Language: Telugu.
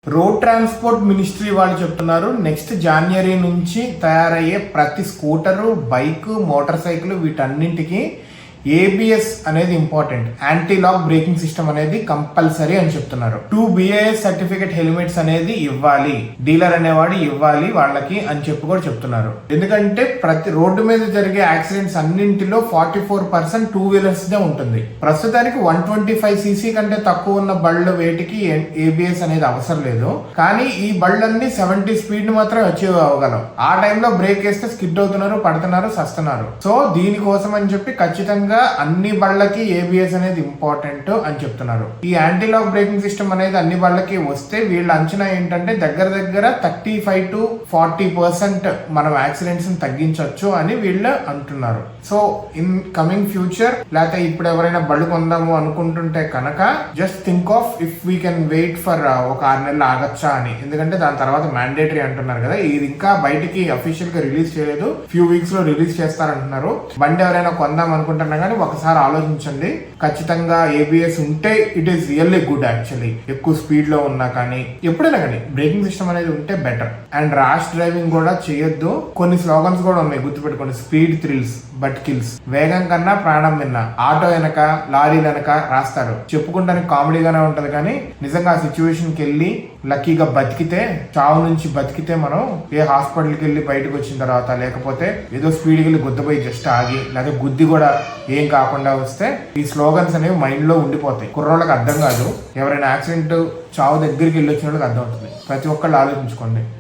రోడ్ ట్రాన్స్పోర్ట్ మినిస్ట్రీ వాళ్ళు చెప్తున్నారు నెక్స్ట్ జనవరి నుంచి తయారయ్యే ప్రతి స్కూటరు, బైక్, మోటార్ సైకిల్ వీటన్నింటికి ఏబిఎస్ అనేది important. Anti lock braking system అనేది కంపల్సరీ అని చెప్తున్నారు. 2 BIS సర్టిఫికేట్ హెల్మెట్స్ అనేది ఇవ్వాలి, డీలర్ అనేవాడు ఇవ్వాలి వాళ్ళకి అని చెప్పి కూడా చెప్తున్నారు. ఎందుకంటే ప్రతి రోడ్డు మీద జరిగే యాక్సిడెంట్స్ అన్నింటిలో 44% 2 వీలర్స్ దే ఉంటుంది. ప్రస్తుతానికి 125cc కంటే తక్కువ ఉన్న బళ్ళు వేటికి ఏబిఎస్ అనేది అవసరం లేదు. కానీ ఈ బళ్ళన్నీ 70 స్పీడ్ మాత్రం అచీవ్ అవ్వగలం. ఆ టైంలో బ్రేక్ వేస్తే స్కిడ్ అవుతున్నారు, పడుతున్నారు, సస్తున్నారు. సో దీనికోసం అని చెప్పి ఖచ్చితంగా అన్ని బళ్ళకి ఏబిఎస్ అనేది ఇంపార్టెంట్ అని చెప్తున్నారు. ఈ యాంటీ లాక్ బ్రేకింగ్ సిస్టమ్ అనేది అన్ని బళ్ళకి వస్తే వీళ్ళ అంచనా ఏంటంటే దగ్గర 35 to 40% మనం యాక్సిడెంట్స్ తగ్గించవచ్చు అని వీళ్ళు అంటున్నారు. సో ఇన్ కమింగ్ ఫ్యూచర్ లేకపోతే ఇప్పుడు ఎవరైనా బళ్ళు కొందాము అనుకుంటుంటే కనుక just think of if we can wait for ఒక 6 నెలలు ఆగచ్చా అని. ఎందుకంటే దాని తర్వాత మ్యాండేటరీ అంటున్నారు కదా, ఇది ఇంకా బయటికి అఫీషియల్ గా రిలీజ్ చేయలేదు, ఫ్యూ వీక్స్ లో రిలీజ్ చేస్తారంటున్నారు. బండి ఎవరైనా కొందాం అనుకుంటున్నా కానీ ఒకసారి ఆలోచించండి. ఖచ్చితంగా ఏబిఎస్ ఉంటే it is really good. Actually ఎక్కువ స్పీడ్ లో ఉన్నా కానీ ఎప్పుడైనా కానీ బ్రేకింగ్ సిస్టమ్ అనేది ఉంటే బెటర్. అండ్ ర్యాష్ డ్రైవింగ్ కూడా చేయొద్దు. కొన్ని స్లోగన్స్ కూడా ఉన్నాయి, గుర్తుపెట్టుకోండి. Speed thrills but kills. వేగం కన్నా ప్రాణం విన్న. ఆటో వెనక, లారీల వెనక రాస్తారు. చెప్పుకుంటానికి కామెడీగానే ఉంటది కానీ నిజంగా ఆ సిచ్యువేషన్ కి వెళ్ళి లక్కీగా బతికితే, చావు నుంచి బతికితే మనం ఏ హాస్పిటల్కి వెళ్ళి బయటకు వచ్చిన తర్వాత, లేకపోతే ఏదో స్పీడ్కి వెళ్ళి గుద్దపోయి జస్ట్ ఆగి లేదా గుద్ది కూడా ఏం కాకుండా వస్తే ఈ స్లోగన్స్ అనేవి మైండ్ లో ఉండిపోతాయి. కుర్రోళ్ళకి అర్థం కాదు, ఎవరైనా యాక్సిడెంట్ చావు దగ్గరికి వెళ్ళి వచ్చిన వాళ్ళకి అర్థం అవుతుంది. ప్రతి ఒక్కళ్ళు ఆలోచించుకోండి.